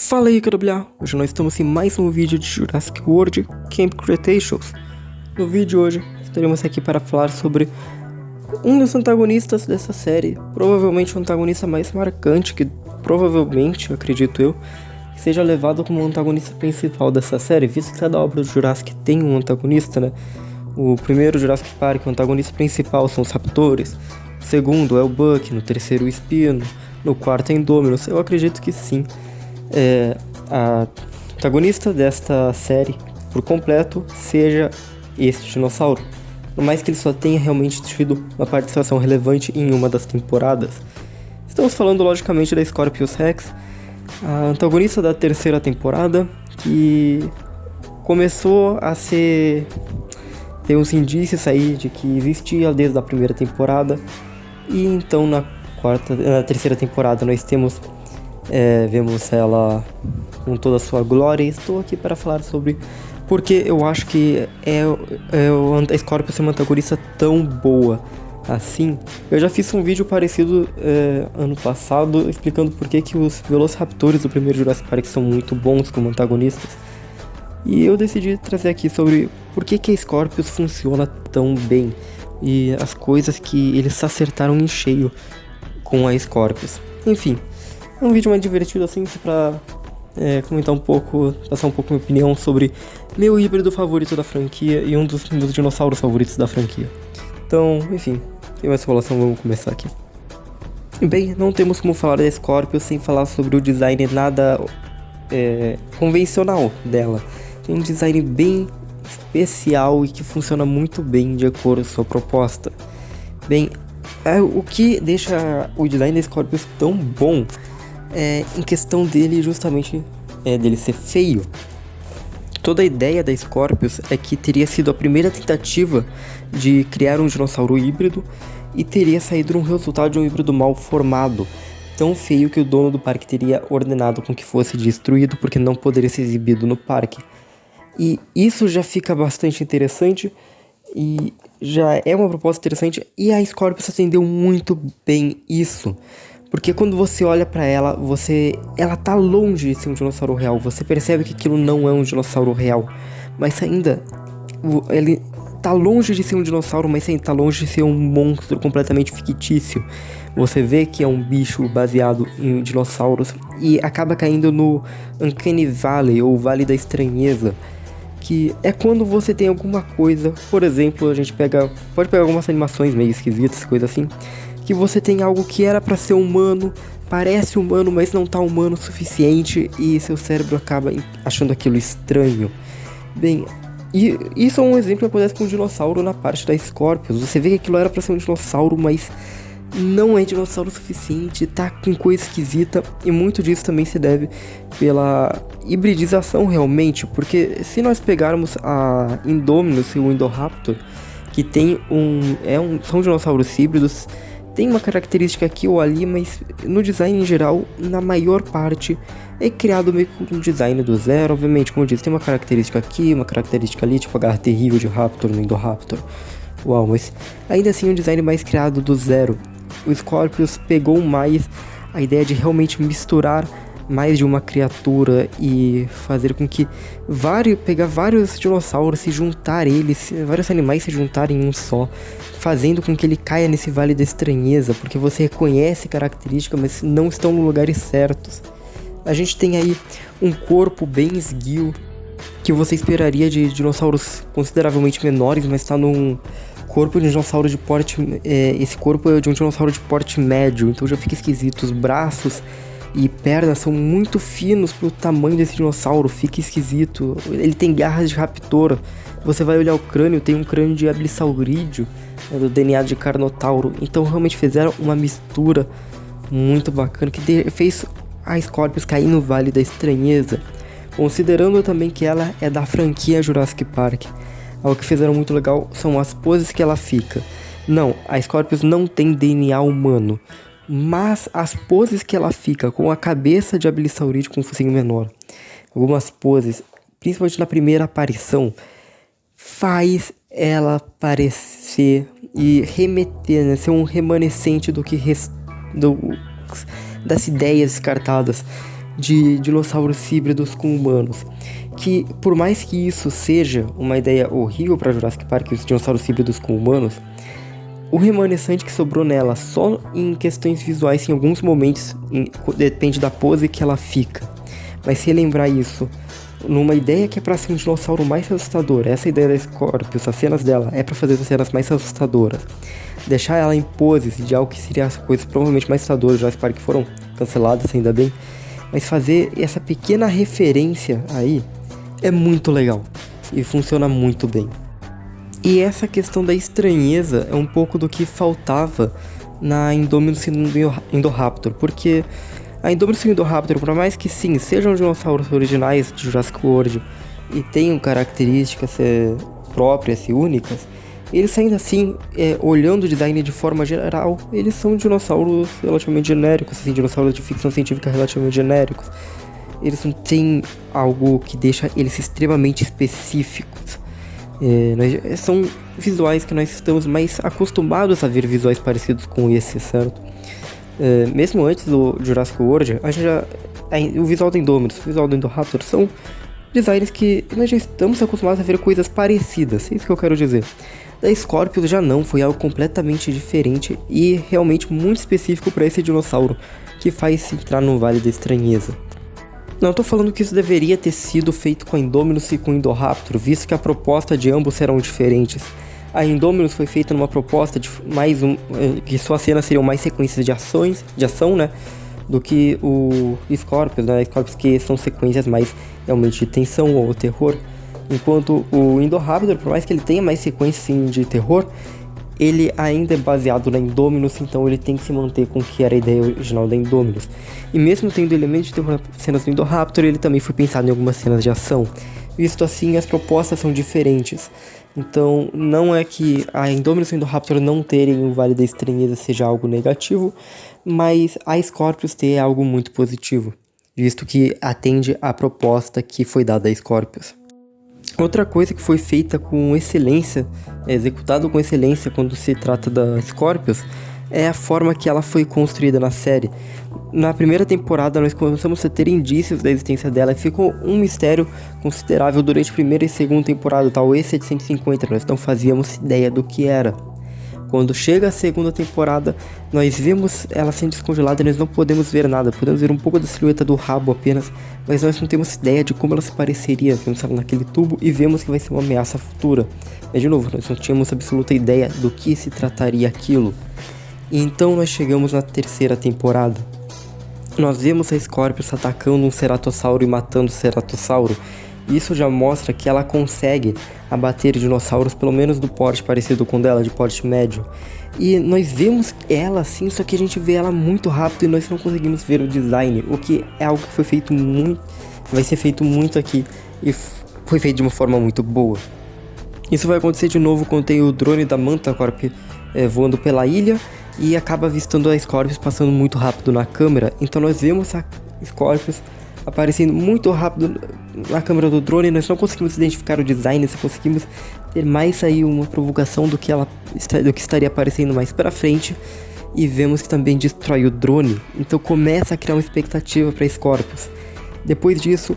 Fala aí, Carabilhar! Hoje nós estamos em mais um vídeo de Jurassic World Camp Cretaceous. No vídeo de hoje, estaremos aqui para falar sobre um dos antagonistas dessa série, provavelmente o antagonista mais marcante, que provavelmente, acredito eu, seja levado como o antagonista principal dessa série, visto que cada obra do Jurassic tem um antagonista, né? O primeiro Jurassic Park, o antagonista principal são os raptores, o segundo é o Buck, no terceiro o Espino, no quarto é Indominus. Eu acredito que sim. A antagonista desta série por completo seja este dinossauro, por mais que ele só tenha realmente tido uma participação relevante em uma das temporadas. Estamos falando logicamente da Scorpius Rex, a antagonista da terceira temporada, que começou a ter uns indícios aí de que existia desde a primeira temporada, e então na terceira temporada nós vemos ela com toda a sua glória, e estou aqui para falar sobre porque eu acho que a Scorpius é uma antagonista tão boa assim. Eu já fiz um vídeo parecido ano passado, explicando por que os Velociraptors do primeiro Jurassic Park são muito bons como antagonistas. E eu decidi trazer aqui sobre por que a Scorpius funciona tão bem e as coisas que eles se acertaram em cheio com a Scorpius. Enfim, é um vídeo mais divertido assim, pra comentar um pouco, passar um pouco minha opinião sobre meu híbrido favorito da franquia e um dos meus dinossauros favoritos da franquia. Então, enfim, sem mais enrolação, vamos começar aqui. Bem, não temos como falar da Scorpius sem falar sobre o design nada convencional dela. Tem um design bem especial e que funciona muito bem de acordo com a sua proposta. Bem, o que deixa o design da Scorpius tão bom em questão dele justamente dele ser feio. Toda a ideia da Scorpius é que teria sido a primeira tentativa de criar um dinossauro híbrido e teria saído um resultado de um híbrido mal formado, tão feio que o dono do parque teria ordenado com que fosse destruído porque não poderia ser exibido no parque. E isso já fica bastante interessante e já é uma proposta interessante, e a Scorpius atendeu muito bem isso. Porque quando você olha pra ela, ela tá longe de ser um dinossauro real. Você percebe que aquilo não é um dinossauro real. Mas ainda, ele tá longe de ser um dinossauro, mas ainda tá longe de ser um monstro completamente fictício. Você vê que é um bicho baseado em dinossauros e acaba caindo no Uncanny Valley, ou Vale da Estranheza. Que é quando você tem alguma coisa, por exemplo, a gente pode pegar algumas animações meio esquisitas, coisa assim, que você tem algo que era pra ser humano, parece humano, mas não tá humano o suficiente, e seu cérebro acaba achando aquilo estranho. Bem, e isso é um exemplo que acontece com um dinossauro na parte da Scorpius. Você vê que aquilo era pra ser um dinossauro, mas não é dinossauro o suficiente, tá com coisa esquisita, e muito disso também se deve pela hibridização realmente, porque se nós pegarmos a Indominus e o Indoraptor, que são dinossauros híbridos, tem uma característica aqui ou ali, mas no design em geral, na maior parte, é criado meio que um design do zero. Obviamente, como eu disse, tem uma característica aqui, uma característica ali, tipo a garra terrível de Raptor no Indoraptor. Uau, mas ainda assim um design mais criado do zero. O Scorpius pegou mais a ideia de realmente misturar mais de uma criatura e fazer com que pegar vários dinossauros, vários animais se juntarem em um só, fazendo com que ele caia nesse vale da estranheza, porque você reconhece características, mas não estão nos lugares certos. A gente tem aí um corpo bem esguio, que você esperaria de dinossauros consideravelmente menores, mas está num corpo de dinossauro de porte... esse corpo é de um dinossauro de porte médio, então já fica esquisito. Os braços e pernas são muito finos pro tamanho desse dinossauro, fica esquisito. Ele tem garras de raptor. Você vai olhar o crânio, tem um crânio de Ablisaurídeo, do DNA de Carnotauro. Então realmente fizeram uma mistura muito bacana que fez a Scorpius cair no Vale da Estranheza, considerando também que ela é da franquia Jurassic Park. Algo que fizeram muito legal são as poses que ela fica. Não, a Scorpius não tem DNA humano, mas as poses que ela fica com a cabeça de Ablisaurídeo com um focinho menor, algumas poses, principalmente na primeira aparição, faz ela parecer e remeter, né, ser um remanescente das ideias descartadas de dinossauros híbridos com humanos. Que, por mais que isso seja uma ideia horrível para Jurassic Park, os dinossauros híbridos com humanos, o remanescente que sobrou nela, só em questões visuais, em alguns momentos, depende da pose que ela fica. Mas se relembrar isso, numa ideia que é pra ser um dinossauro mais assustador, essa ideia da Scorpius, as cenas dela, é pra fazer as cenas mais assustadoras. Deixar ela em poses de algo que seria as coisas provavelmente mais assustadoras, Jurassic Park, que foram canceladas, ainda bem. Mas fazer essa pequena referência aí é muito legal e funciona muito bem. E essa questão da estranheza é um pouco do que faltava na Indominus Indoraptor, porque a Indominus Indoraptor, por mais que sim, sejam dinossauros originais de Jurassic World e tenham características próprias e únicas, eles ainda assim, olhando o design de forma geral, eles são dinossauros relativamente genéricos, assim, dinossauros de ficção científica relativamente genéricos. Eles não têm algo que deixa eles extremamente específicos. São visuais que nós estamos mais acostumados a ver visuais parecidos com esse, certo? Mesmo antes do Jurassic World, o visual do Indominus, o visual do Indoraptor são designs que nós já estamos acostumados a ver coisas parecidas, é isso que eu quero dizer. Da Scorpius já não, foi algo completamente diferente e realmente muito específico para esse dinossauro que faz entrar no Vale da Estranheza. Não estou falando que isso deveria ter sido feito com a Indominus e com o Indoraptor, visto que a proposta de ambos serão diferentes. A Indominus foi feita numa proposta de que suas cenas seriam mais sequências de ação, né, do que o Scorpius, né, Scorpius que são sequências mais realmente de tensão ou terror. Enquanto o Indoraptor, por mais que ele tenha mais sequências sim, de terror, ele ainda é baseado na Indominus, então ele tem que se manter com o que era a ideia original da Indominus. E mesmo tendo elementos de terror nas cenas do Indoraptor, ele também foi pensado em algumas cenas de ação. Visto assim, as propostas são diferentes. Então, não é que a Indominus e o Indoraptor não terem o Vale da Estranheza seja algo negativo, mas a Scorpius ter é algo muito positivo, visto que atende à proposta que foi dada a Scorpius. Outra coisa que foi feita com excelência, executado com excelência quando se trata da Scorpius, é a forma que ela foi construída na série. Na primeira temporada nós começamos a ter indícios da existência dela e ficou um mistério considerável durante a primeira e segunda temporada, tal E750, nós não fazíamos ideia do que era. Quando chega a segunda temporada, nós vemos ela sendo descongelada e nós não podemos ver nada. Podemos ver um pouco da silhueta do rabo apenas, mas nós não temos ideia de como ela se pareceria. Vemos ela naquele tubo e vemos que vai ser uma ameaça futura. Mas de novo, nós não tínhamos absoluta ideia do que se trataria aquilo. E então nós chegamos na terceira temporada. Nós vemos a Scorpius atacando um ceratossauro e matando o ceratossauro. Isso já mostra que ela consegue abater dinossauros, pelo menos do porte parecido com o dela, de porte médio. E nós vemos ela assim, só que a gente vê ela muito rápido e nós não conseguimos ver o design, o que é algo que foi feito muito, vai ser feito muito aqui e foi feito de uma forma muito boa. Isso vai acontecer de novo quando tem o drone da Mantacorp voando pela ilha e acaba avistando a Scorpius passando muito rápido na câmera. Então nós vemos a Scorpius aparecendo muito rápido na câmera do drone, nós não conseguimos identificar o design, só conseguimos ter mais aí uma provocação do que estaria aparecendo mais pra frente, e vemos que também destrói o drone, então começa a criar uma expectativa para Scorpius. Depois disso,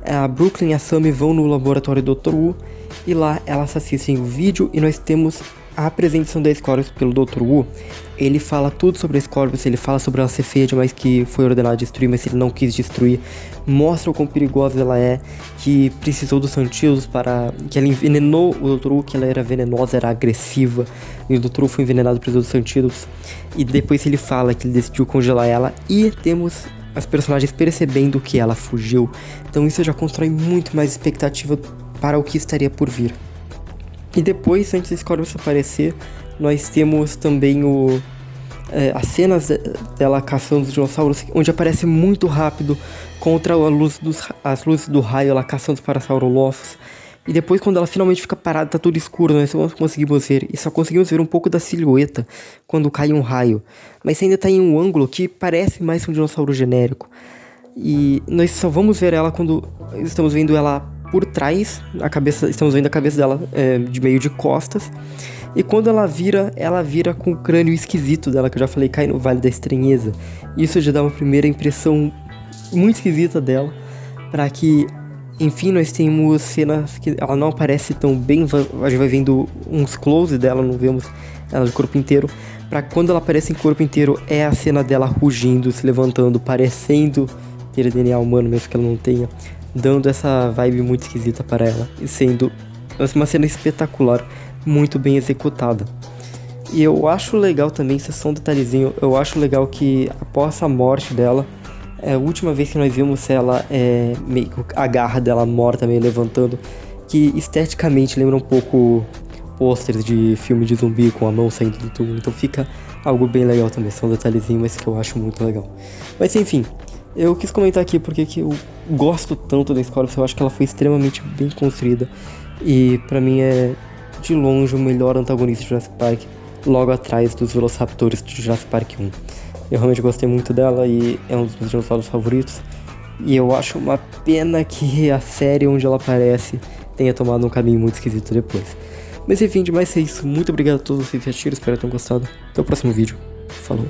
a Brooklyn e a Sammy vão no laboratório do Dr. Wu, e lá elas assistem o vídeo e nós temos a apresentação da Scorpius pelo Dr. Wu. Ele fala tudo sobre a Scorpius, ele fala sobre ela ser feia demais, que foi ordenado destruir, mas ele não quis destruir. Mostra o quão perigosa ela é, que precisou dos antídotos que ela envenenou o Dr. Wu, que ela era venenosa, era agressiva, e o Dr. Wu foi envenenado, precisou dos antídotos. E depois ele fala que ele decidiu congelar ela, e temos as personagens percebendo que ela fugiu. Então isso já constrói muito mais expectativa para o que estaria por vir. E depois, antes da Scorpius aparecer, nós temos também as cenas dela caçando os dinossauros, onde aparece muito rápido contra as luzes do raio, ela caçando os Parasaurolophus. E depois, quando ela finalmente fica parada, tá tudo escuro, nós não conseguimos ver. E só conseguimos ver um pouco da silhueta quando cai um raio. Mas ainda tá em um ângulo que parece mais um dinossauro genérico. E nós só vamos ver ela quando estamos vendo ela por trás, estamos vendo a cabeça dela de meio de costas. E quando ela vira com o crânio esquisito dela, que eu já falei, cai no Vale da Estranheza. Isso já dá uma primeira impressão muito esquisita dela, para que, enfim, nós temos cenas que ela não aparece tão bem, a gente vai vendo uns close dela, não vemos ela de corpo inteiro, para quando ela aparece em corpo inteiro, é a cena dela rugindo, se levantando, parecendo ter DNA humano, mesmo que ela não tenha, dando essa vibe muito esquisita para ela, e sendo uma cena espetacular, muito bem executada. E eu acho legal também, isso é só um detalhezinho, eu acho legal que após a morte dela, a última vez que nós vimos ela, meio que a garra dela morta, meio levantando, que esteticamente lembra um pouco pôsteres de filme de zumbi com a mão saindo do tubo, então fica algo bem legal também, só um detalhezinho, mas que eu acho muito legal. Mas enfim, eu quis comentar aqui porque que eu gosto tanto da Scorpius, eu acho que ela foi extremamente bem construída, e pra mim é de longe o melhor antagonista de Jurassic Park, logo atrás dos Velociraptors de Jurassic Park 1. Eu realmente gostei muito dela e é um dos meus dinossauros favoritos. E eu acho uma pena que a série onde ela aparece tenha tomado um caminho muito esquisito depois. Mas enfim, demais é isso. Muito obrigado a todos vocês que assistiram, espero que tenham gostado. Até o próximo vídeo. Falou.